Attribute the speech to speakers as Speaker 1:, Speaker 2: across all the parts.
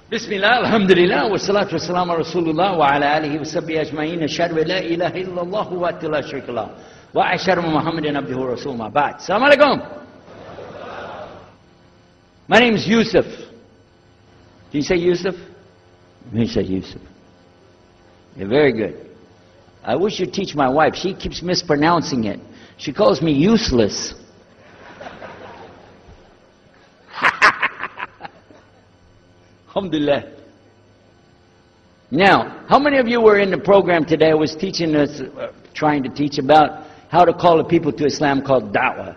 Speaker 1: Bismillah, alhamdulillah, wa salatu wa salam ala rasulullah wa ala alihi wa sahbihi ajma'in, ashhadu an la ilaha illallah wa atubu la sharika lah, wa ashhadu Muhammadan abduhu wa rasuluhu ma ba'd. Assalamu alaikum. My name is Yusuf. Did you say Yusuf? You say Yusuf. You're very good. I wish you'd teach my wife. She keeps mispronouncing it. She calls me useless. Alhamdulillah. Now, how many of you were in the program today? I was teaching us, trying to teach about how to call the people to Islam called da'wah.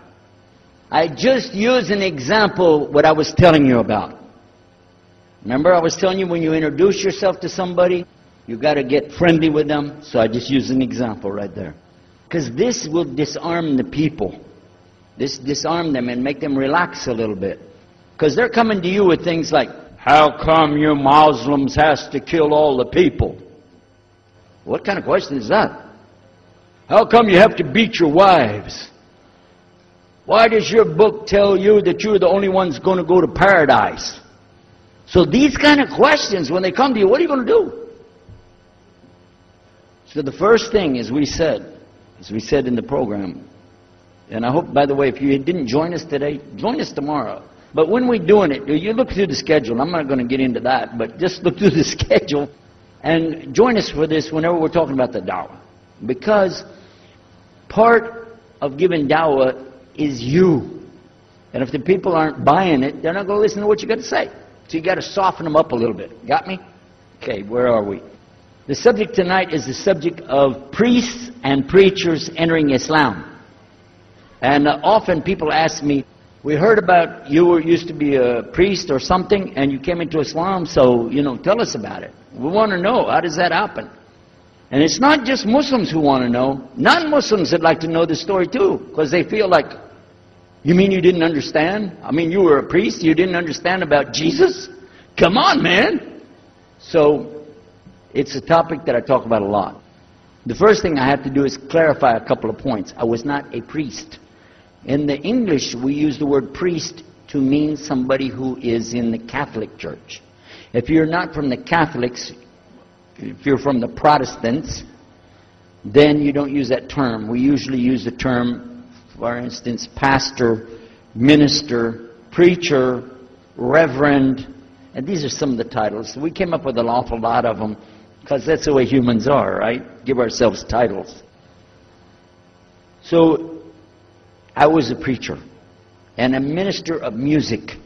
Speaker 1: I just used an example what I was telling you about. Remember I was telling you when you introduce yourself to somebody, you got to get friendly with them. So I just used an example right there. Because this will disarm the people. This disarm them and make them relax a little bit. Because they're coming to you with things like, how come you Muslims has to kill all the people? What kind of question is that? How come you have to beat your wives? Why does your book tell you that you're the only ones going to go to paradise? So these kind of questions, when they come to you, what are you going to do? So the first thing, as we said in the program, and I hope, by the way, if you didn't join us today, join us tomorrow. But when we're doing it, you look through the schedule. I'm not going to get into that, but just look through the schedule and join us for this whenever we're talking about the da'wah. Because part of giving da'wah is you. And if the people aren't buying it, they're not going to listen to what you got to say. So you got to soften them up a little bit. Got me? Okay, where are we? The subject tonight is the subject of priests and preachers entering Islam. And often people ask me, we heard about you used to be a priest or something and you came into Islam, so, tell us about it. We want to know, how does that happen? And it's not just Muslims who want to know. Non-Muslims would like to know the story too, because they feel like, you mean you didn't understand? I mean, you were a priest, you didn't understand about Jesus? Come on, man! So, it's a topic that I talk about a lot. The first thing I have to do is clarify a couple of points. I was not a priest. In the English, we use the word priest to mean somebody who is in the Catholic Church. If you're not from the Catholics, if you're from the Protestants, then you don't use that term. We usually use the term, for instance, pastor, minister, preacher, reverend, and these are some of the titles. We came up with an awful lot of them because that's the way humans are, right? Give ourselves titles. So, I was a preacher and a minister of music.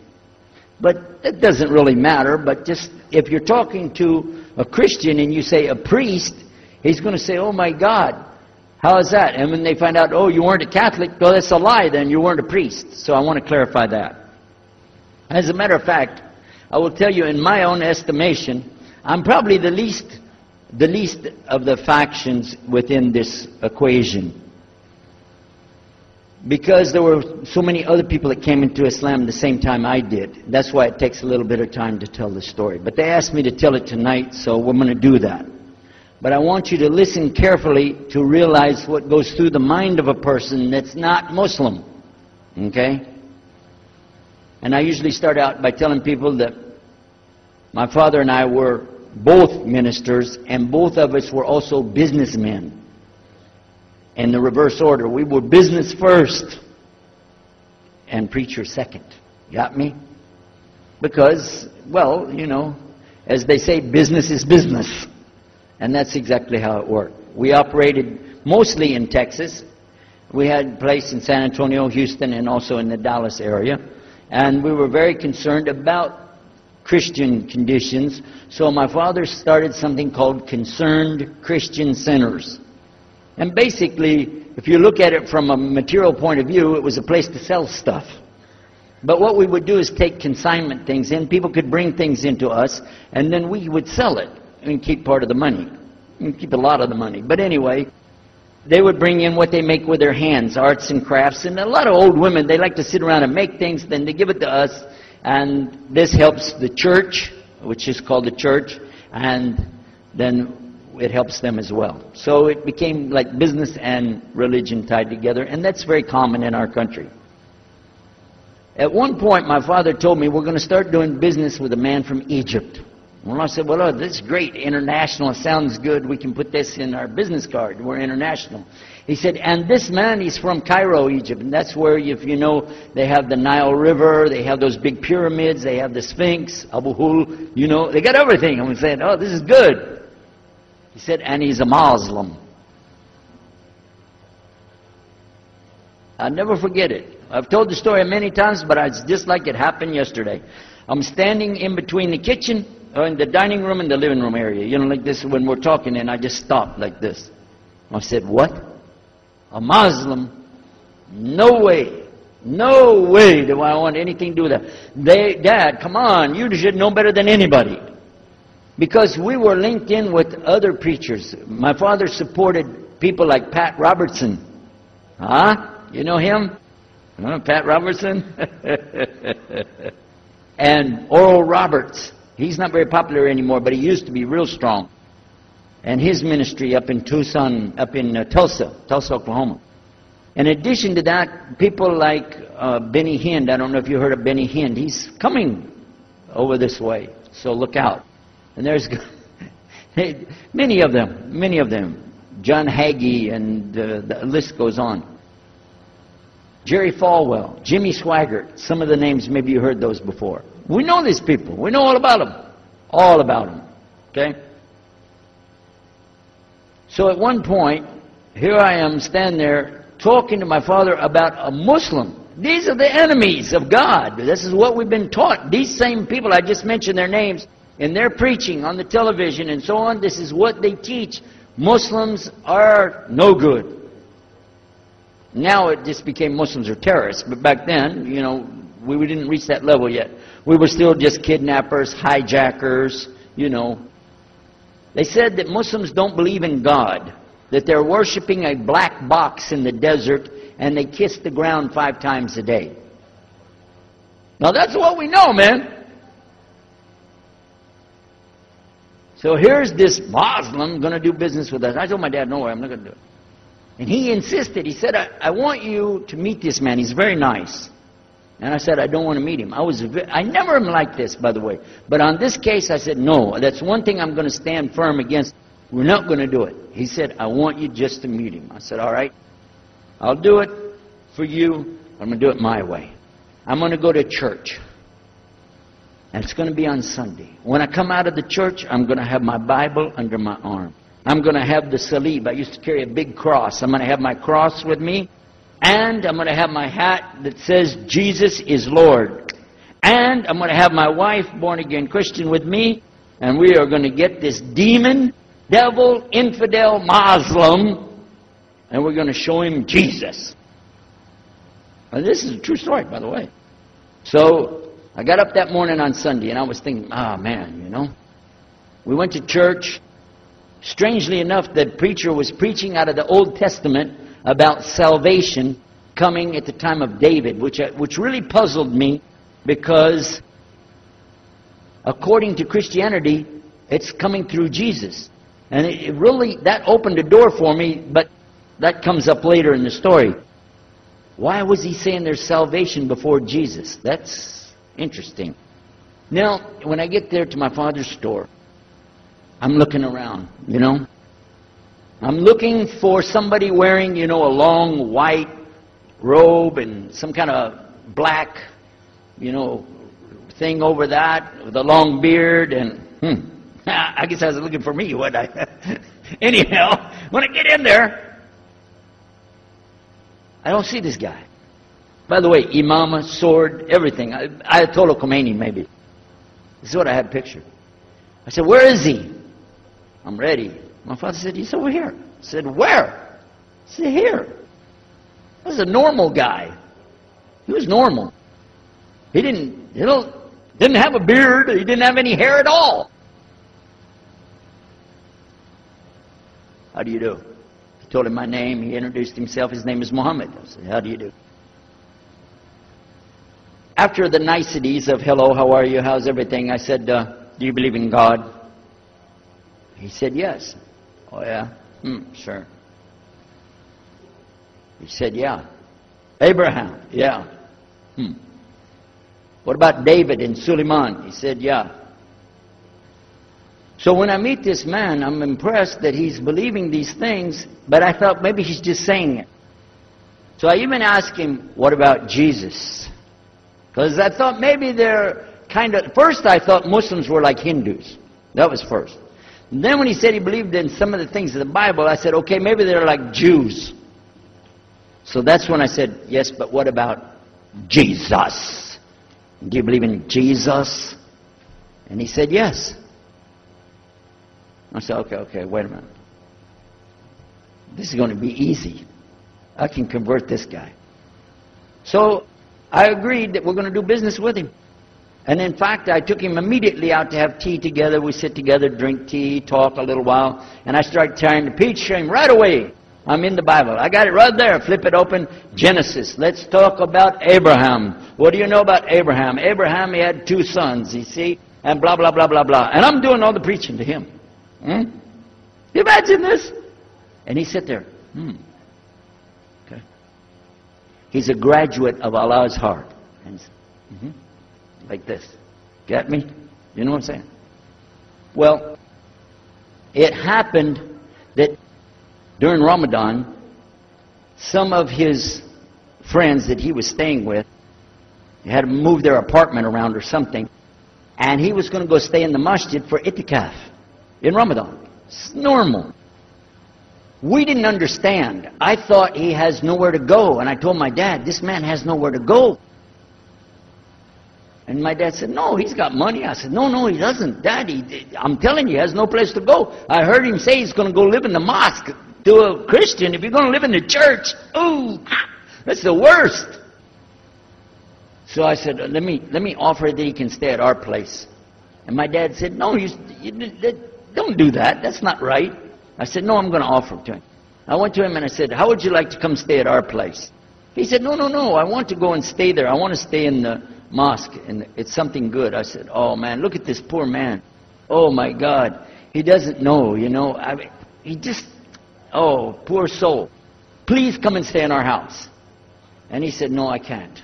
Speaker 1: But that doesn't really matter, but just if you're talking to a Christian and you say a priest, he's going to say, oh my God, how is that? And when they find out, oh, you weren't a Catholic, well, that's a lie, then you weren't a priest. So I want to clarify that. As a matter of fact, I will tell you in my own estimation, I'm probably the least of the factions within this equation. Because there were so many other people that came into Islam at the same time I did. That's why it takes a little bit of time to tell the story. But they asked me to tell it tonight, so we're going to do that. But I want you to listen carefully to realize what goes through the mind of a person that's not Muslim. Okay? And I usually start out by telling people that my father and I were both ministers, and both of us were also businessmen. In the reverse order. We were business first and preacher second. Got me? Because, well, as they say, business is business. And that's exactly how it worked. We operated mostly in Texas. We had a place in San Antonio, Houston, and also in the Dallas area. And we were very concerned about Christian conditions. So my father started something called Concerned Christian Centers. And basically, if you look at it from a material point of view, it was a place to sell stuff. But what we would do is take consignment things in. People could bring things into us, and then we would sell it and keep part of the money. And keep a lot of the money. But anyway, they would bring in what they make with their hands, arts and crafts. And a lot of old women, they like to sit around and make things, then they give it to us. And this helps the church, which is called the church, and then it helps them as well. So it became like business and religion tied together, and that's very common in our country. At one point, my father told me, we're going to start doing business with a man from Egypt. Well, I said, well, oh, this is great. International sounds good. We can put this in our business card. We're international. He said, and this man, he's from Cairo, Egypt. And that's where, if you know, they have the Nile River. They have those big pyramids. They have the Sphinx, Abu Hul. You know, they got everything. I'm saying, oh, this is good. He said, and he's a Muslim. I'll never forget it. I've told the story many times, but it's just like it happened yesterday. I'm standing in between the kitchen, in the dining room and the living room area. You know, like this when we're talking, and I just stopped like this. I said, what? A Muslim? No way. No way do I want anything to do with that. Dad, come on, you should know better than anybody. Because we were linked in with other preachers. My father supported people like Pat Robertson. Huh? You know him? Pat Robertson? And Oral Roberts. He's not very popular anymore, but he used to be real strong. And his ministry up in Tulsa, Oklahoma. In addition to that, people like Benny Hinn. I don't know if you heard of Benny Hinn. He's coming over this way, so look out. And there's many of them. John Hagee, and the list goes on. Jerry Falwell, Jimmy Swaggart. Some of the names, maybe you heard those before. We know these people. We know all about them. All about them. Okay? So at one point, here I am standing there talking to my father about a Muslim. These are the enemies of God. This is what we've been taught. These same people, I just mentioned their names, in their preaching on the television and so on, this is what they teach. Muslims are no good. Now it just became Muslims are terrorists. But back then, you know, we didn't reach that level yet. We were still just kidnappers, hijackers, you know. They said that Muslims don't believe in God, that they're worshiping a black box in the desert, and they kiss the ground 5 times a day. Now that's what we know, man. So here's this Muslim going to do business with us. I told my dad, no way, I'm not going to do it. And he insisted. He said, I want you to meet this man. He's very nice. And I said, I don't want to meet him. I never am like this, by the way. But on this case, I said, no, that's one thing I'm going to stand firm against. We're not going to do it. He said, I want you just to meet him. I said, all right, I'll do it for you. I'm going to do it my way. I'm going to go to church. And it's going to be on Sunday. When I come out of the church, I'm going to have my Bible under my arm. I'm going to have the salib. I used to carry a big cross. I'm going to have my cross with me. And I'm going to have my hat that says, Jesus is Lord. And I'm going to have my wife, born-again Christian, with me. And we are going to get this demon, devil, infidel, Muslim. And we're going to show him Jesus. And this is a true story, by the way. So I got up that morning on Sunday, and I was thinking, man, you know. We went to church. Strangely enough, the preacher was preaching out of the Old Testament about salvation coming at the time of David, which really puzzled me, because according to Christianity, it's coming through Jesus. And it really, that opened a door for me, but that comes up later in the story. Why was he saying there's salvation before Jesus? That's interesting. Now, when I get there to my father's store, I'm looking around, you know. I'm looking for somebody wearing, you know, a long white robe and some kind of black, you know, thing over that with a long beard. And I guess I was looking for me, wasn't I? Anyhow, when I get in there, I don't see this guy. By the way, imama, sword, everything. Ayatollah Khomeini, maybe. This is what I had pictured. I said, where is he? I'm ready. My father said, he's over here. I said, where? I said, here. This is a normal guy. He was normal. He didn't have a beard. He didn't have any hair at all. How do you do? I told him my name. He introduced himself. His name is Muhammad. I said, how do you do? After the niceties of hello, how are you, how's everything, I said, do you believe in God? He said, yes. Oh, yeah? Sure. He said, yeah. Abraham? Yeah. What about David and Suleiman? He said, yeah. So when I meet this man, I'm impressed that he's believing these things, but I thought maybe he's just saying it. So I even asked him, what about Jesus? Because I thought maybe they're kind of... First I thought Muslims were like Hindus. That was first. And then when he said he believed in some of the things of the Bible, I said, okay, maybe they're like Jews. So that's when I said, yes, but what about Jesus? Do you believe in Jesus? And he said, yes. I said, okay, wait a minute. This is going to be easy. I can convert this guy. So I agreed that we're going to do business with him. And in fact, I took him immediately out to have tea together. We sit together, drink tea, talk a little while. And I started trying to teach him right away. I'm in the Bible. I got it right there. Flip it open. Genesis. Let's talk about Abraham. What do you know about Abraham? Abraham, he had 2 sons, you see. And blah, blah, blah, blah, blah. And I'm doing all the preaching to him. You imagine this? And he sat there. Okay. He's a graduate of Allah's heart. And like this. Get me? You know what I'm saying? Well, it happened that during Ramadan, some of his friends that he was staying with had to move their apartment around or something, and he was going to go stay in the masjid for itikaf in Ramadan. It's normal. We didn't understand. I thought he has nowhere to go, and I told my dad, this man has nowhere to go. And my dad said, no, he's got money. I said, no, he doesn't. Daddy, I'm telling you, he has no place to go. I heard him say he's going to go live in the mosque. To a Christian, if you're going to live in the church, ooh, that's the worst. So I said, let me offer that he can stay at our place. And my dad said, no, you don't do that. That's not right. I said, no, I'm going to offer it to him. I went to him and I said, how would you like to come stay at our place? He said, no, I want to go and stay there. I want to stay in the mosque, and it's something good. I said, oh man, look at this poor man. Oh my God. He doesn't know, you know. I mean, he just... Oh, poor soul. Please come and stay in our house. And he said, no, I can't.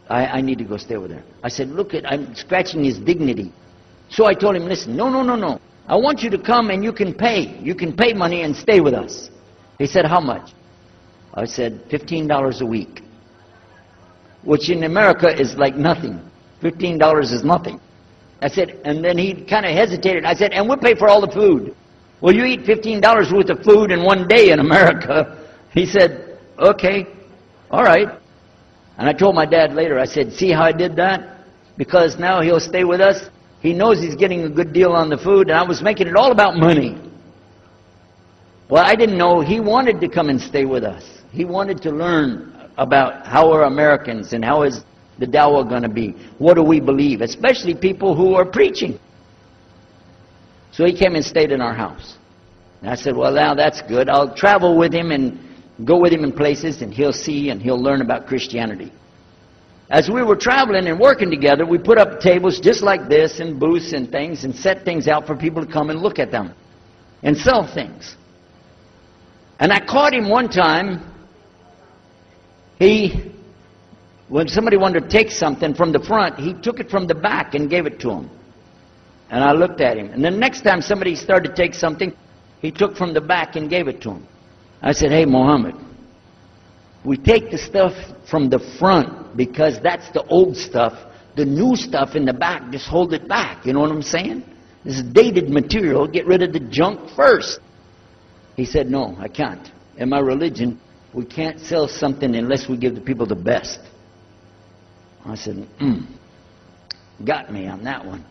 Speaker 1: I need to go stay over there. I said, look, I'm scratching his dignity. So I told him, listen, no. I want you to come and you can pay. You can pay money and stay with us. He said, how much? I said, $15 a week. Which in America is like nothing. $15 is nothing. I said, and then he kind of hesitated. I said, and we'll pay for all the food. Well, you eat $15 worth of food in one day in America. He said, okay, all right. And I told my dad later, I said, see how I did that? Because now he'll stay with us. He knows he's getting a good deal on the food, and I was making it all about money. Well, I didn't know he wanted to come and stay with us. He wanted to learn about how are Americans and how is the dawah going to be. What do we believe? Especially people who are preaching. So he came and stayed in our house. And I said, well, now that's good. I'll travel with him and go with him in places, and he'll see and he'll learn about Christianity. As we were traveling and working together, we put up tables just like this and booths and things and set things out for people to come and look at them and sell things. And I caught him one time. When somebody wanted to take something from the front, he took it from the back and gave it to him. And I looked at him. And the next time somebody started to take something, he took from the back and gave it to him. I said, hey, Muhammad, we take the stuff from the front because that's the old stuff. The new stuff in the back, just hold it back. You know what I'm saying? This is dated material. Get rid of the junk first. He said, no, I can't. In my religion, we can't sell something unless we give the people the best. I said, got me on that one.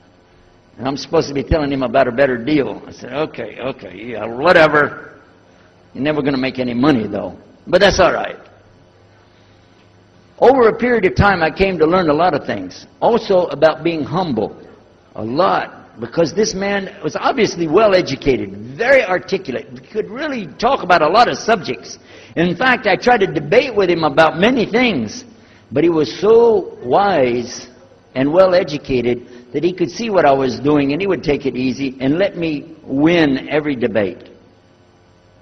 Speaker 1: And I'm supposed to be telling him about a better deal. I said, okay, yeah, whatever. You're never going to make any money, though. But that's all right. Over a period of time, I came to learn a lot of things. Also about being humble. A lot. Because this man was obviously well-educated, very articulate, could really talk about a lot of subjects. In fact, I tried to debate with him about many things. But he was so wise and well-educated that he could see what I was doing, and he would take it easy and let me win every debate.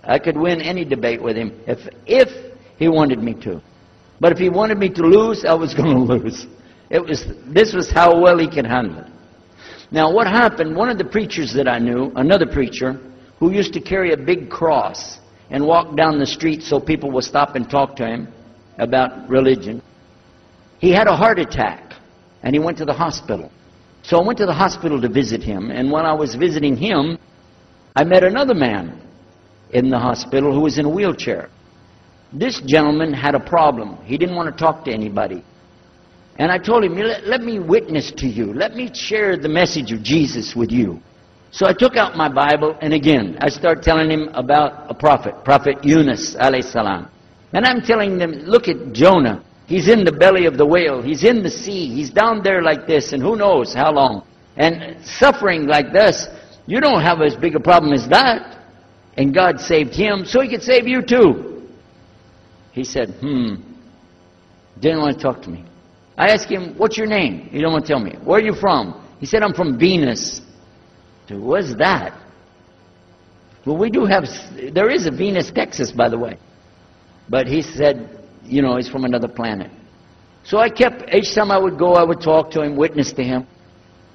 Speaker 1: I could win any debate with him if he wanted me to. But if he wanted me to lose, I was going to lose. This was how well he could handle it. Now what happened, one of the preachers that I knew, another preacher, who used to carry a big cross and walk down the street so people would stop and talk to him about religion, he had a heart attack and he went to the hospital. So I went to the hospital to visit him, and when I was visiting him, I met another man in the hospital who was in a wheelchair. This gentleman had a problem. He didn't want to talk to anybody. And I told him, let me witness to you. Let me share the message of Jesus with you. So I took out my Bible, and again, I started telling him about a prophet, Prophet Yunus, alayhi salam. And I'm telling them, look at Jonah. He's in the belly of the whale. He's in the sea. He's down there like this, and who knows how long. And suffering like this, you don't have as big a problem as that. And God saved him, so He could save you too. He said, didn't want to talk to me. I asked him, what's your name? He didn't want to tell me. Where are you from? He said, I'm from Venus. I said, what's that? Well, we do have, there is a Venus, Texas, by the way. But he said, you know, he's from another planet. So I kept, each time I would go, I would talk to him, witness to him.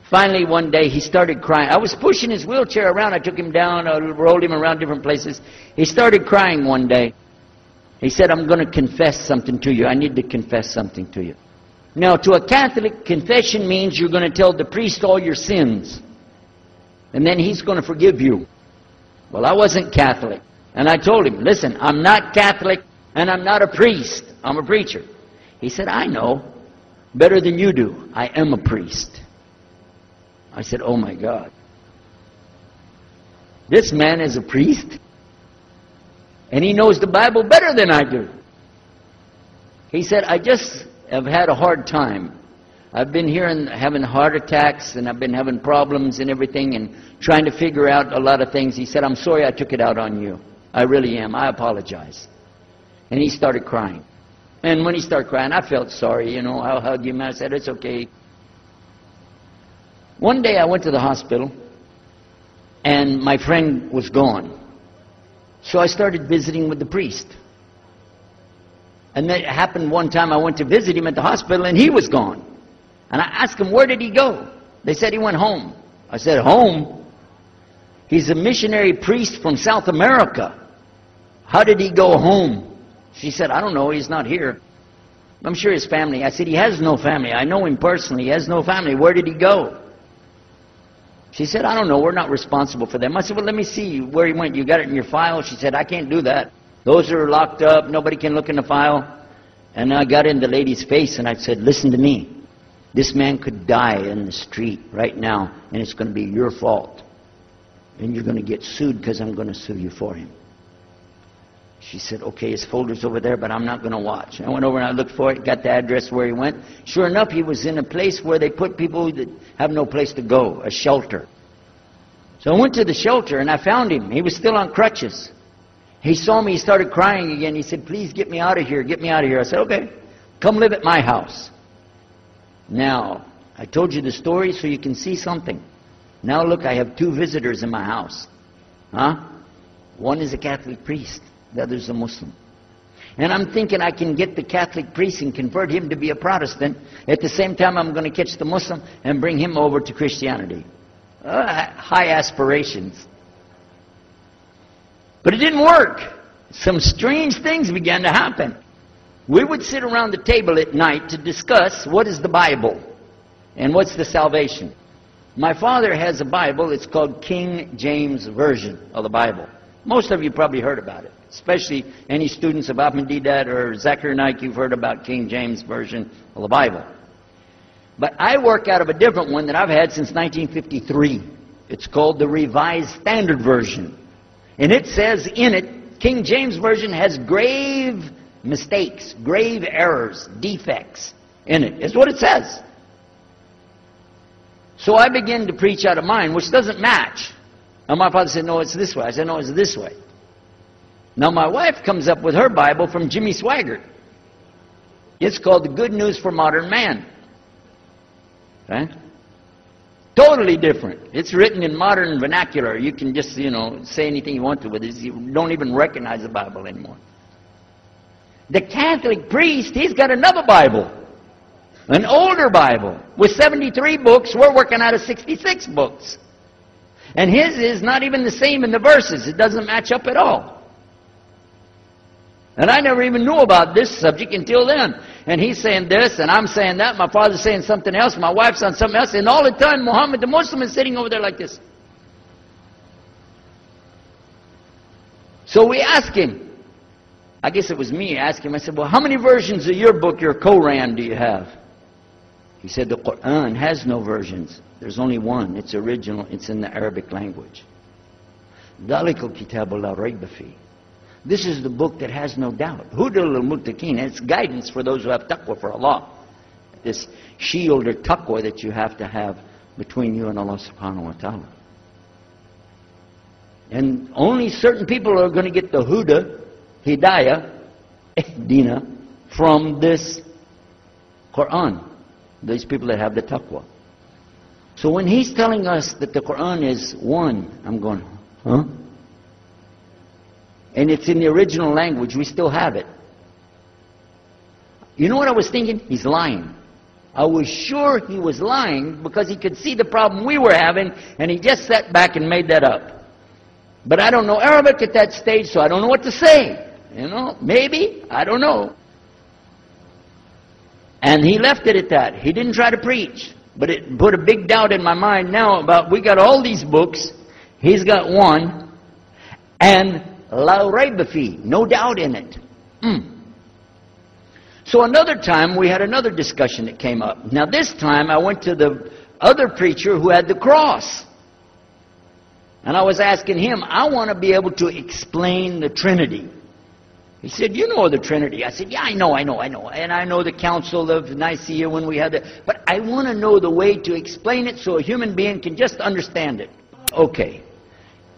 Speaker 1: Finally, one day, he started crying. I was pushing his wheelchair around. I took him down, I rolled him around different places. He started crying one day. He said, I'm going to confess something to you. I need to confess something to you. Now, to a Catholic, confession means you're going to tell the priest all your sins. And then he's going to forgive you. Well, I wasn't Catholic. And I told him, listen, I'm not Catholic and I'm not a priest. I'm a preacher. He said, I know. Better than you do. I am a priest. I said, oh my God. This man is a priest? And he knows the Bible better than I do. He said, I just have had a hard time. I've been here and having heart attacks, and I've been having problems and everything, and trying to figure out a lot of things. He said, I'm sorry I took it out on you. I really am. I apologize. And he started crying. And when he started crying, I felt sorry, you know. I hugged him. I said, it's okay. One day I went to the hospital, and my friend was gone. So I started visiting with the priest. And that happened one time. I went to visit him at the hospital, and he was gone. And I asked him, where did he go? They said he went home. I said, home? He's a missionary priest from South America. How did he go home? She said, I don't know. He's not here. I'm sure his family. I said, he has no family. I know him personally. He has no family. Where did he go? She said, I don't know. We're not responsible for them. I said, well, let me see where he went. You got it in your file? She said, I can't do that. Those are locked up. Nobody can look in the file. And I got in the lady's face and I said, listen to me. This man could die in the street right now, and it's going to be your fault. And you're going to get sued because I'm going to sue you for him. She said, okay, his folder's over there, but I'm not going to watch. I went over and I looked for it, got the address where he went. Sure enough, he was in a place where they put people that have no place to go, a shelter. So I went to the shelter and I found him. He was still on crutches. He saw me, he started crying again. He said, please get me out of here, get me out of here. I said, okay, come live at my house. Now, I told you the story so you can see something. Now look, I have 2 visitors in my house. One is a Catholic priest. The other is a Muslim. And I'm thinking I can get the Catholic priest and convert him to be a Protestant. At the same time, I'm going to catch the Muslim and bring him over to Christianity. High aspirations. But it didn't work. Some strange things began to happen. We would sit around the table at night to discuss what is the Bible and what's the salvation. My father has a Bible. It's called King James Version of the Bible. Most of you probably heard about it, especially any students of Ahmadiyyat or Zakir Naik. You've heard about King James Version of the Bible. But I work out of a different one that I've had since 1953. It's called the Revised Standard Version. And it says in it, King James Version has grave mistakes, grave errors, defects in it. It's what it says. So I began to preach out of mine, which doesn't match. And my father said, no, it's this way. I said, no, it's this way. Now my wife comes up with her Bible from Jimmy Swaggart. It's called The Good News for Modern Man. Okay? Totally different. It's written in modern vernacular. You can just, say anything you want to with it. You don't even recognize the Bible anymore. The Catholic priest, he's got another Bible. An older Bible with 73 books, we're working out of 66 books. And his is not even the same in the verses. It doesn't match up at all. And I never even knew about this subject until then. And he's saying this, and I'm saying that. My father's saying something else. My wife's on something else. And all the time, Muhammad, the Muslim, is sitting over there like this. So we asked him. I guess it was me. I asked him. I said, well, how many versions of your book, your Quran, do you have? He said, the Quran has no versions. There's only one. It's original. It's in the Arabic language. ذَلِكَ الْكِتَابُ لَا رَيْبَ فِيهِ. This is the book that has no doubt. Huda lil-muttaqin. It's guidance for those who have taqwa for Allah. This shield or taqwa that you have to have between you and Allah subhanahu wa ta'ala. And only certain people are going to get the huda, hidayah, ihdina, from this Quran. These people that have the taqwa. So when he's telling us that the Quran is one, I'm going, huh? And it's in the original language, we still have it. You know what I was thinking? He's lying. I was sure he was lying because he could see the problem we were having, and he just sat back and made that up. But I don't know Arabic at that stage, so I don't know what to say. You know, maybe, I don't know. And he left it at that. He didn't try to preach. But it put a big doubt in my mind now about, we got all these books, he's got one, and la rayba fi, no doubt in it. So another time we had another discussion that came up. Now this time I went to the other preacher who had the cross. And I was asking him, I want to be able to explain the Trinity. He said, you know the Trinity. I said, yeah, I know. And I know the Council of Nicaea when we had it. But I want to know the way to explain it so a human being can just understand it. Okay.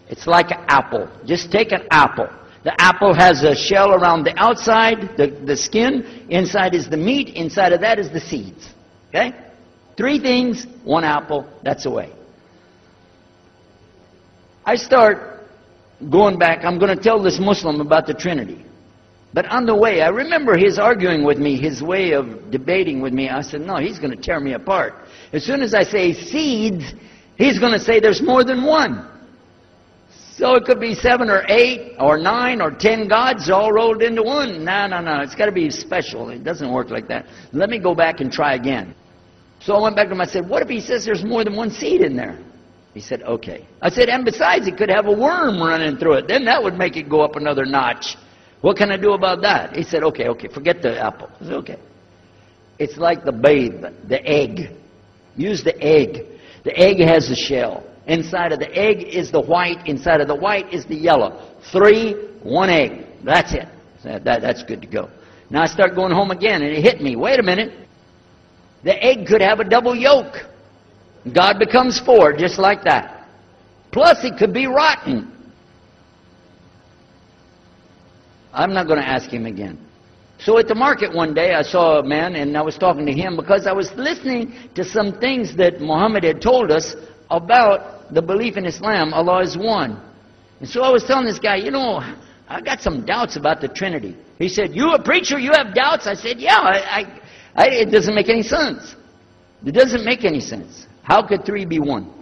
Speaker 1: It's like an apple. Just take an apple. The apple has a shell around the outside, the skin. Inside is the meat. Inside of that is the seeds. Okay? 3 things, 1 apple. That's the way. I start going back. I'm going to tell this Muslim about the Trinity. But on the way, I remember his arguing with me, his way of debating with me. I said, no, he's going to tear me apart. As soon as I say seeds, he's going to say there's more than one. So it could be 7 or 8 or 9 or 10 gods all rolled into one. No. It's got to be special. It doesn't work like that. Let me go back and try again. So I went back to him. I said, what if he says there's more than one seed in there? He said, okay. I said, and besides, it could have a worm running through it. Then that would make it go up another notch. What can I do about that? He said, okay, forget the apple. I said, okay. It's like the babe, the egg. Use the egg. The egg has a shell. Inside of the egg is the white. Inside of the white is the yellow. 3, 1 egg. That's it. That's good to go. Now I start going home again, and it hit me. Wait a minute. The egg could have a double yolk. God becomes 4, just like that. Plus, it could be rotten. I'm not going to ask him again. So at the market one day, I saw a man, and I was talking to him because I was listening to some things that Muhammad had told us about the belief in Islam, Allah is one. And so I was telling this guy, you know, I got some doubts about the Trinity. He said, you a preacher, you have doubts? I said, yeah, it doesn't make any sense. It doesn't make any sense. How could 3 be 1?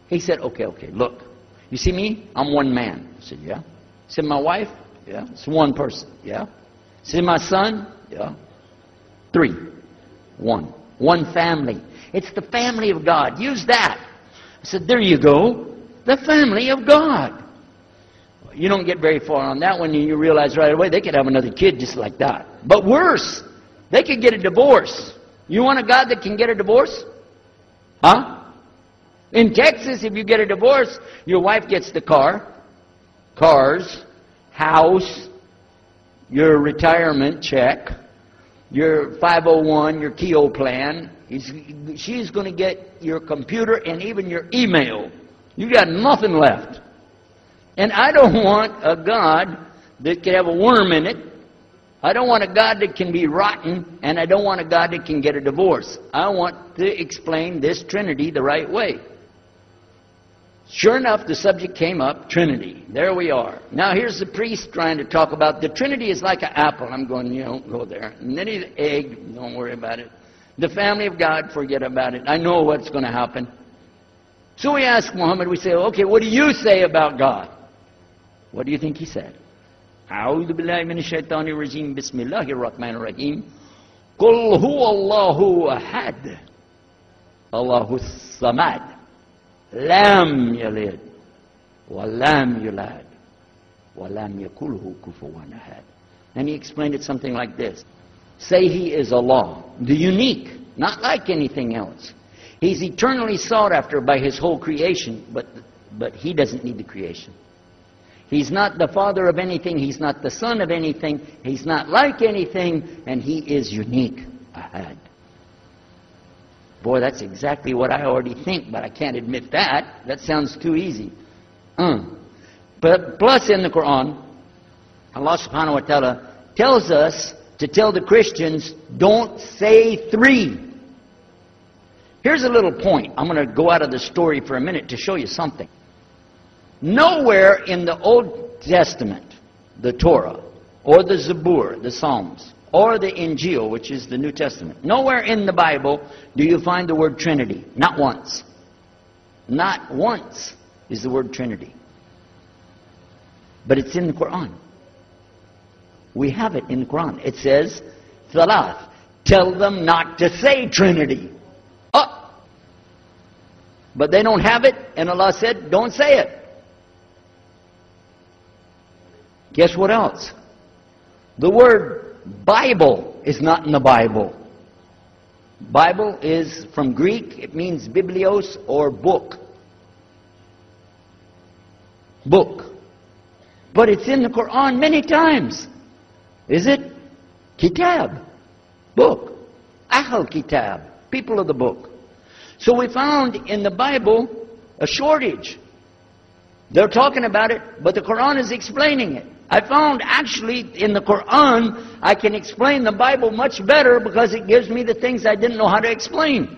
Speaker 1: He said, okay, look. You see me? I'm one man. I said, yeah. He said, my wife? Yeah. It's one person. Yeah. See my son? Yeah. 3. 1. One family. It's the family of God. Use that. I said, there you go. The family of God. You don't get very far on that one, and you realize right away they could have another kid just like that. But worse, they could get a divorce. You want a God that can get a divorce? Huh? In Texas, if you get a divorce, your wife gets the cars, house, your retirement check, your 501, your Keogh plan. She's going to get your computer and even your email. You got nothing left. And I don't want a God that can have a worm in it. I don't want a God that can be rotten, and I don't want a God that can get a divorce. I want to explain this Trinity the right way. Sure enough, the subject came up, Trinity. There we are. Now here's the priest trying to talk about the Trinity is like an apple. I'm going, you don't go there. And then the egg, don't worry about it. The family of God, forget about it. I know what's going to happen. So we ask Muhammad, we say, okay, what do you say about God? What do you think he said? أعوذ بالله من الشيطان الرجيم بسم الله الرحمن الرحيم قل هو الله أحد الله الصمد لم يلد ولم يولد ولم يكن له كفوا أحد. And he explained it something like this. Say he is Allah, the unique, not like anything else. He's eternally sought after by his whole creation, but he doesn't need the creation. He's not the father of anything, he's not the son of anything, he's not like anything, and he is unique. Ahad. Boy, that's exactly what I already think, but I can't admit that. That sounds too easy. But plus in the Quran, Allah subhanahu wa ta'ala tells us to tell the Christians, don't say three. Here's a little point. I'm going to go out of the story for a minute to show you something. Nowhere in the Old Testament, the Torah, or the Zabur, the Psalms, or the Injil, which is the New Testament, nowhere in the Bible do you find the word Trinity. Not once. Not once is the word Trinity. But it's in the Quran. We have it in the Quran. It says, Thalath. Tell them not to say Trinity. Oh! But they don't have it, and Allah said, don't say it. Guess what else? The word Bible is not in the Bible. Bible is from Greek. It means biblios or book. Book. But it's in the Quran many times. Is it? Kitab. Book. Ahl Kitab. People of the book. So we found in the Bible a shortage. They're talking about it, but the Quran is explaining it. I found actually in the Quran, I can explain the Bible much better because it gives me the things I didn't know how to explain.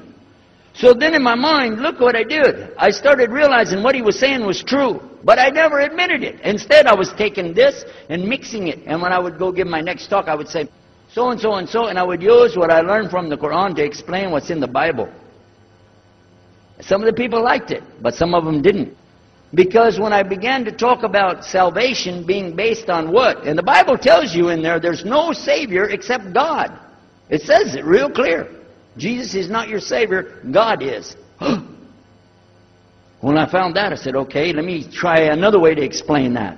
Speaker 1: So then in my mind, look what I did. I started realizing what he was saying was true, but I never admitted it. Instead, I was taking this and mixing it. And when I would go give my next talk, I would say, so and so and so, and I would use what I learned from the Quran to explain what's in the Bible. Some of the people liked it, but some of them didn't. Because when I began to talk about salvation being based on what? And the Bible tells you in there, there's no Savior except God. It says it real clear. Jesus is not your Savior, God is. When I found that, I said, okay, let me try another way to explain that.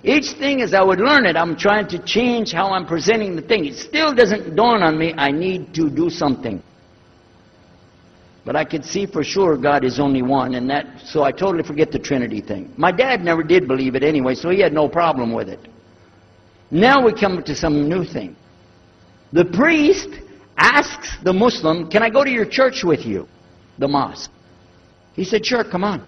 Speaker 1: Each thing as I would learn it, I'm trying to change how I'm presenting the thing. It still doesn't dawn on me, I need to do something. But I could see for sure God is only one, and so I totally forget the Trinity thing. My dad never did believe it anyway, so he had no problem with it. Now we come to some new thing. The priest asks the Muslim, can I go to your church with you? The mosque. He said, sure, come on.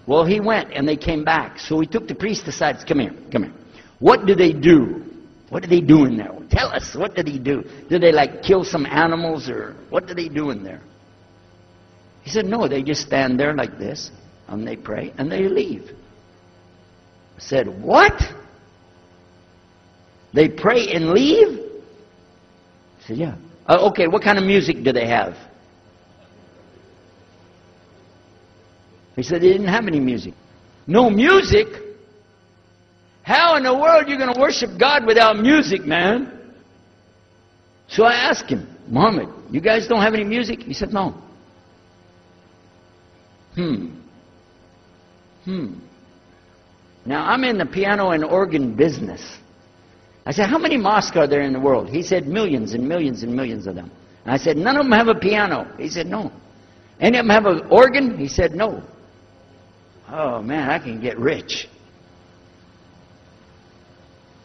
Speaker 1: Well, he went, and they came back. So he took the priest aside, come here, come here. What do they do? What do they do in there? Tell us, what did he do? Did they like kill some animals, or what do they do in there? He said, no, they just stand there like this, and they pray, and they leave. I said, what? They pray and leave? I said, yeah. Okay, what kind of music do they have? He said they didn't have any music. No music? How in the world are you going to worship God without music, man? So I asked him, Muhammad, you guys don't have any music? He said, no. Now, I'm in the piano and organ business. I said, how many mosques are there in the world? He said, millions and millions and millions of them. And I said, none of them have a piano. He said, no. Any of them have an organ? He said, no. Oh, man, I can get rich.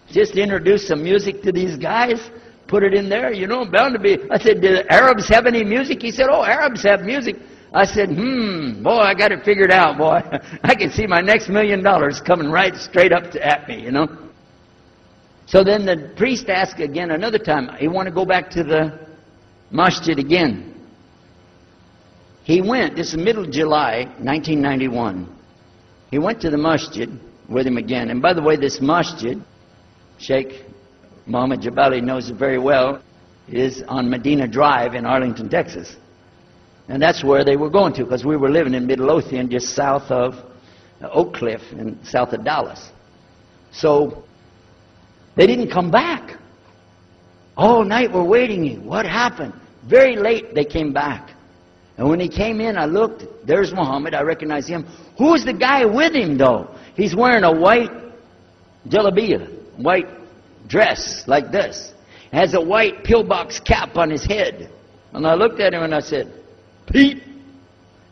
Speaker 1: Just introduce some music to these guys, put it in there, you know, bound to be. I said, do the Arabs have any music? He said, oh, Arabs have music. I said, boy, I got it figured out, boy. I can see my next $1 million coming right straight up at me, you know. So then the priest asked again another time, he wanted to go back to the masjid again. He went, this is middle of July, 1991. He went to the masjid with him again. And by the way, this masjid, Schaykh Muhammad Jabali knows it very well. is on Medina Drive in Arlington, Texas. And that's where they were going to, because we were living in Midlothian, just south of Oak Cliff and south of Dallas. So they didn't come back. All night we're waiting. What happened? Very late they came back. And when he came in, I looked. There's Muhammad. I recognized him. Who's the guy with him, though? He's wearing a white jalabiyah, white dress like this. Has a white pillbox cap on his head. And I looked at him and I said, Pete.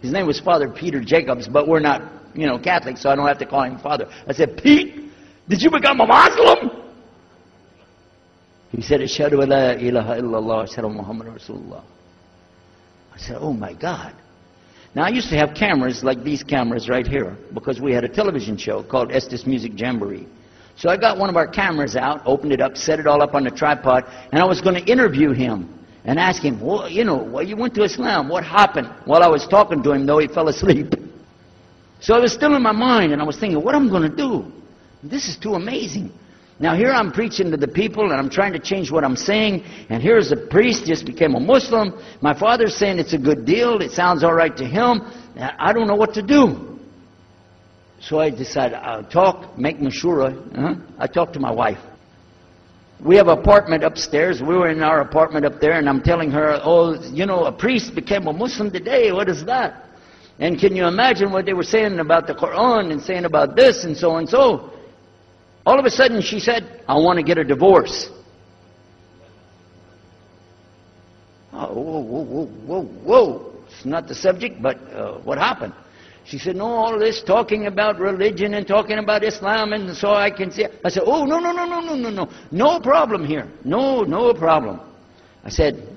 Speaker 1: His name was Father Peter Jacobs, but we're not, Catholic, so I don't have to call him Father. I said, Pete, did you become a Muslim? He said, Ashhadu an la ilaha illallah, Ashhadu Muhammad Rasulullah. I said, oh my God. Now I used to have cameras like these cameras right here, because we had a television show called Estes Music Jamboree. So I got one of our cameras out, opened it up, set it all up on the tripod, and I was going to interview him and ask him, well, you went to Islam, what happened? While I was talking to him, though, he fell asleep. So it was still in my mind, and I was thinking, what am I going to do? This is too amazing. Now here I'm preaching to the people, and I'm trying to change what I'm saying, and here's a priest, just became a Muslim. My father's saying it's a good deal, it sounds all right to him. I don't know what to do. So I decided I'll talk, make mashura. I talked to my wife. We have an apartment upstairs. We were in our apartment up there, and I'm telling her, a priest became a Muslim today. What is that? And can you imagine what they were saying about the Quran and saying about this and so and so? All of a sudden she said, I want to get a divorce. Oh, whoa. It's not the subject, but what happened? She said, no, all this talking about religion and talking about Islam, and so I can see. I said, oh, no. No problem here. No problem. I said,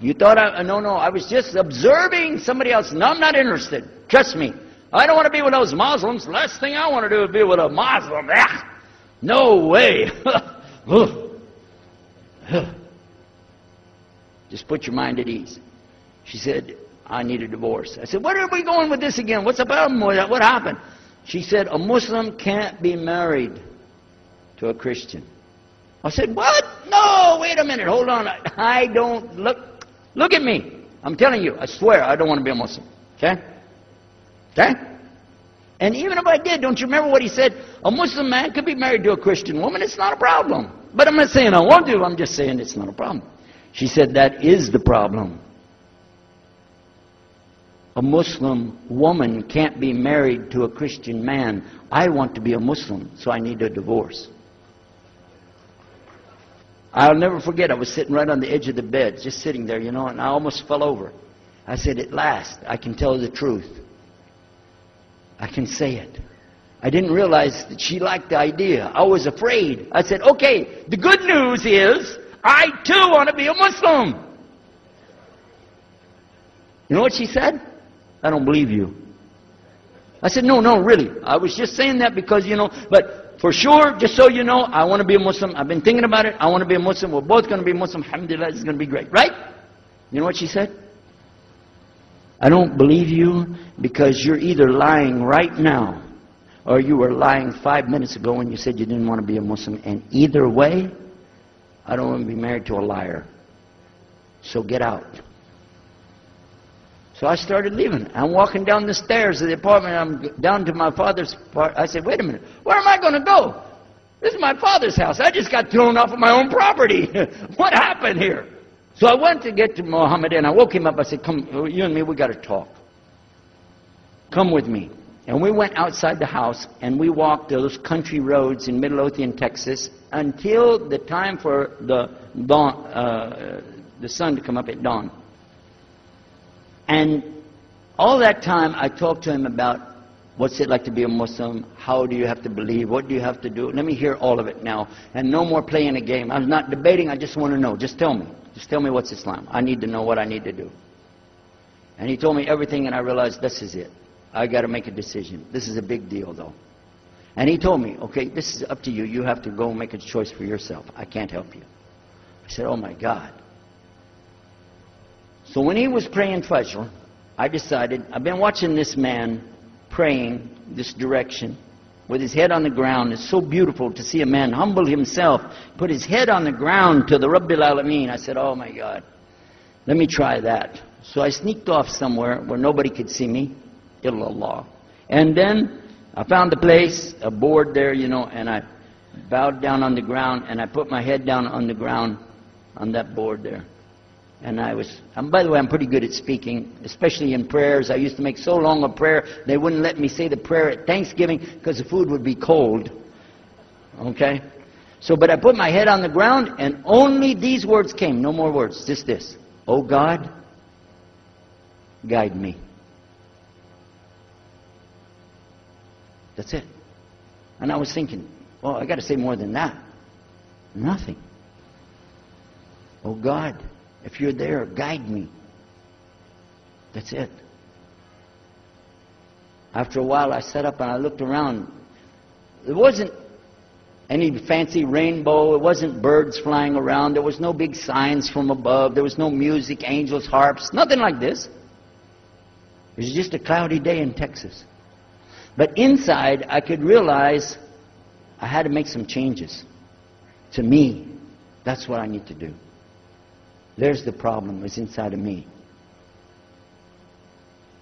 Speaker 1: you thought I was just observing somebody else. No, I'm not interested. Trust me. I don't want to be with those Muslims. The last thing I want to do is be with a Muslim. No way. Just put your mind at ease. She said, I need a divorce. I said, where are we going with this again? What's the problem with that? What happened? She said, a Muslim can't be married to a Christian. I said, what? No, wait a minute. Hold on. I don't look at me. I'm telling you, I swear, I don't want to be a Muslim. Okay? And even if I did, don't you remember what he said? A Muslim man could be married to a Christian woman. It's not a problem. But I'm not saying I want to. I'm just saying it's not a problem. She said, that is the problem. A Muslim woman can't be married to a Christian man. I want to be a Muslim, so I need a divorce. I'll never forget, I was sitting right on the edge of the bed, just sitting there, and I almost fell over. I said, at last, I can tell the truth. I can say it. I didn't realize that she liked the idea. I was afraid. I said, okay, the good news is, I too want to be a Muslim. You know what she said? I don't believe you. I said, no, really. I was just saying that because, but for sure, just so you know, I want to be a Muslim. I've been thinking about it. I want to be a Muslim. We're both going to be Muslim. Alhamdulillah, it's going to be great. Right? You know what she said? I don't believe you because you're either lying right now or you were lying 5 minutes ago when you said you didn't want to be a Muslim. And either way, I don't want to be married to a liar. So get out. So I started leaving. I'm walking down the stairs of the apartment. I'm down to my father's part. I said, wait a minute. Where am I going to go? This is my father's house. I just got thrown off of my own property. What happened here? So I went to get to Muhammad and I woke him up. I said, come, you and me, we got to talk. Come with me. And we went outside the house and we walked those country roads in Midlothian, Texas until the time for the dawn, the sun to come up at dawn. And all that time I talked to him about what's it like to be a Muslim, how do you have to believe, what do you have to do. Let me hear all of it now. And no more playing a game. I'm not debating, I just want to know. Just tell me. Just tell me what's Islam. I need to know what I need to do. And he told me everything and I realized this is it. I got to make a decision. This is a big deal though. And he told me, okay, this is up to you. You have to go make a choice for yourself. I can't help you. I said, oh my God. So when he was praying Fajr, I decided, I've been watching this man praying this direction. with his head on the ground. It's so beautiful to see a man humble himself, put his head on the ground to the Rabbil Alameen. I said, oh my God, let me try that. So I sneaked off somewhere where nobody could see me, illallah. And then I found a place, a board there, you know, and I bowed down on the ground, and I put my head down on the ground on that board there. And by the way, I'm pretty good at speaking, especially in prayers. I used to make so long a prayer, they wouldn't let me say the prayer at Thanksgiving because the food would be cold. Okay? So, but I put my head on the ground, and only these words came, no more words, just this. Oh God, guide me. That's it. And I was thinking, well, I got to say more than that. Nothing. Oh God, if you're there, guide me. That's it. After a while, I sat up and I looked around. There wasn't any fancy rainbow. It wasn't birds flying around. There was no big signs from above. There was no music, angels, harps, nothing like this. It was just a cloudy day in Texas. But inside, I could realize I had to make some changes. To me, that's what I need to do. There's the problem, it's inside of me.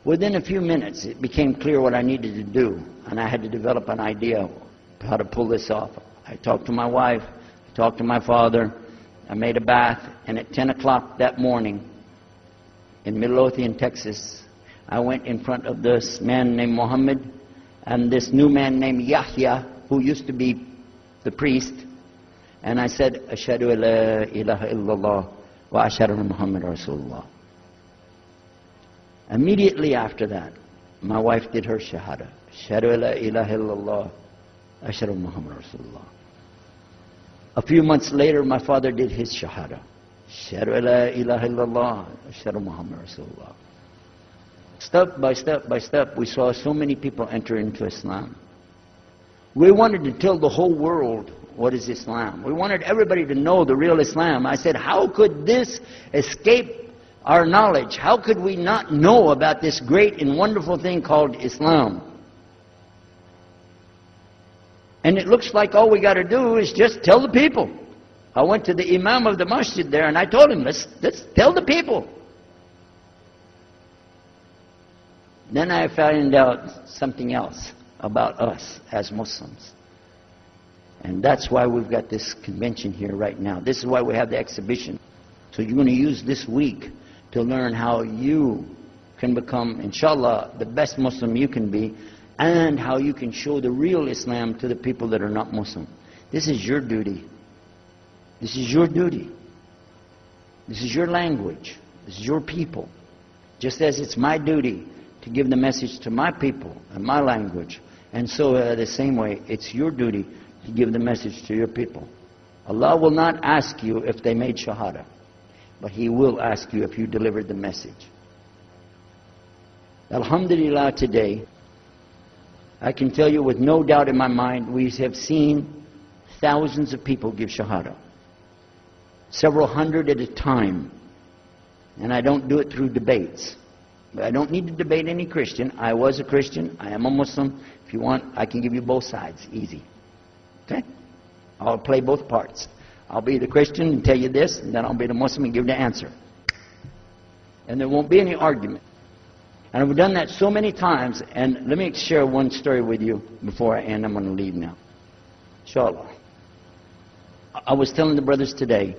Speaker 1: Within a few minutes, it became clear what I needed to do, and I had to develop an idea of how to pull this off. I talked to my wife, I talked to my father, I made a bath, and at 10 o'clock that morning, in Midlothian, Texas, I went in front of this man named Muhammad, and this new man named Yahya, who used to be the priest, and I said, Ashhadu an la ilaha illallah wa ashhadu anna Muhammad Rasulullah. Immediately after that, my wife did her shahada. Ashhadu an la ilaha illallah, ashhadu anna Muhammad Rasulullah. A few months later, my father did his shahada. Ashhadu an la ilaha illallah, ashhadu anna Muhammad Rasulullah. Step by step by step, we saw so many people enter into Islam. We wanted to tell the whole world what is Islam. We wanted everybody to know the real Islam. I said, how could this escape our knowledge? How could we not know about this great and wonderful thing called Islam? And it looks like all we got to do is just tell the people. I went to the imam of the masjid there and I told him, let's tell the people. Then I found out something else about us as Muslims. And that's why we've got this convention here right now. This is why we have the exhibition. So you're going to use this week to learn how you can become, inshallah, the best Muslim you can be, and how you can show the real Islam to the people that are not Muslim. This is your duty. This is your duty. This is your language. This is your people. Just as it's my duty to give the message to my people and my language. And so the same way, it's your duty to give the message to your people. Allah will not ask you if they made shahada, but He will ask you if you delivered the message. Alhamdulillah, today, I can tell you with no doubt in my mind, we have seen thousands of people give shahada. Several hundred at a time. And I don't do it through debates. But I don't need to debate any Christian. I was a Christian. I am a Muslim. If you want, I can give you both sides. Easy. Okay? I'll play both parts. I'll be the Christian and tell you this, and then I'll be the Muslim and give the answer. And there won't be any argument. And I've done that so many times. And let me share one story with you before I end. I'm going to leave now. Inshallah. I was telling the brothers today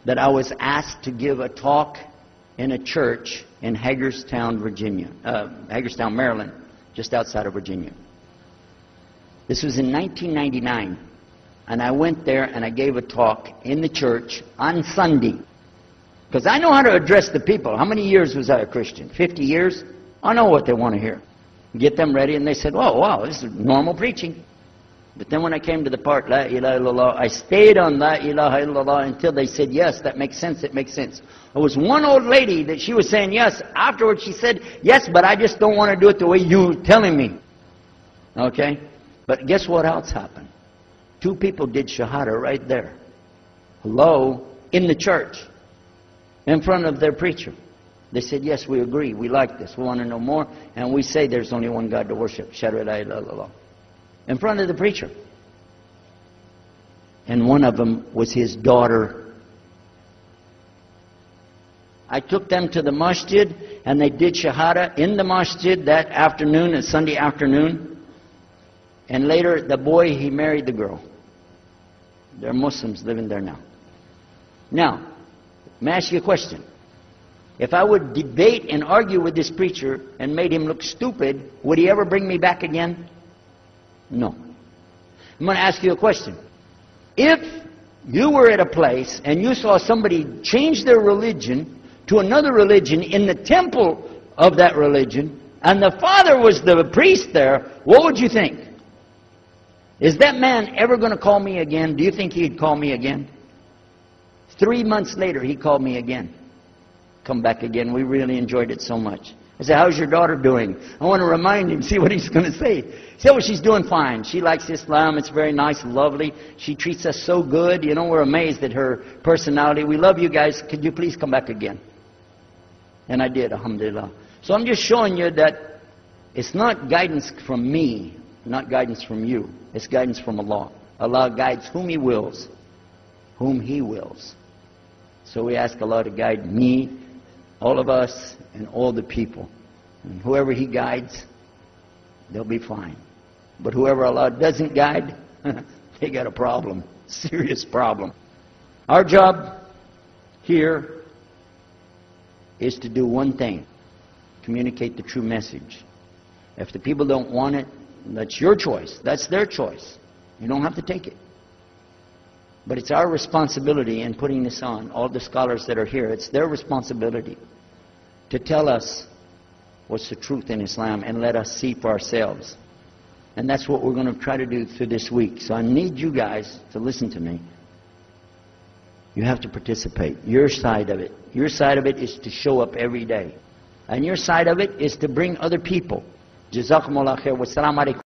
Speaker 1: that I was asked to give a talk in a church in Hagerstown, Maryland, just outside of Virginia. This was in 1999. And I went there and I gave a talk in the church on Sunday. Because I know how to address the people. How many years was I a Christian? 50 years? I know what they want to hear. Get them ready, and they said, oh, wow, this is normal preaching. But then when I came to the part, La ilaha illallah, I stayed on La ilaha illallah until they said, yes, that makes sense, it makes sense. There was one old lady that she was saying yes. Afterwards she said, yes, but I just don't want to do it the way you're telling me. Okay? But guess what else happened? 2 people did shahada right there. Hello? In the church. In front of their preacher. They said, yes, we agree. We like this. We want to know more. And we say there's only one God to worship. Shahadu la ilaha illallah. in front of the preacher. And one of them was his daughter. I took them to the masjid, and they did shahada in the masjid that afternoon, a Sunday afternoon. And later, the boy, he married the girl. They're Muslims living there now. Now, let me ask you a question. If I would debate and argue with this preacher and made him look stupid, would he ever bring me back again? No. I'm going to ask you a question. If you were at a place and you saw somebody change their religion to another religion in the temple of that religion, and the father was the priest there, what would you think? Is that man ever going to call me again? Do you think he'd call me again? 3 months later, he called me again. Come back again. We really enjoyed it so much. I said, how's your daughter doing? I want to remind him, see what he's going to say. He said, well, she's doing fine. She likes Islam. It's very nice and lovely. She treats us so good. You know, we're amazed at her personality. We love you guys. Could you please come back again? And I did, alhamdulillah. So I'm just showing you that it's not guidance from me, not guidance from you. It's guidance from Allah. Allah guides whom He wills. Whom He wills. So we ask Allah to guide me, all of us, and all the people. And whoever He guides, they'll be fine. But whoever Allah doesn't guide, they got a problem. Serious problem. Our job here is to do one thing. Communicate the true message. If the people don't want it, that's your choice. That's their choice. You don't have to take it. But it's our responsibility in putting this on, all the scholars that are here, it's their responsibility to tell us what's the truth in Islam and let us see for ourselves. And that's what we're going to try to do through this week. So I need you guys to listen to me. You have to participate. Your side of it. Your side of it is to show up every day. And your side of it is to bring other people. Jazakumullah khair. Wassalamu alaikum.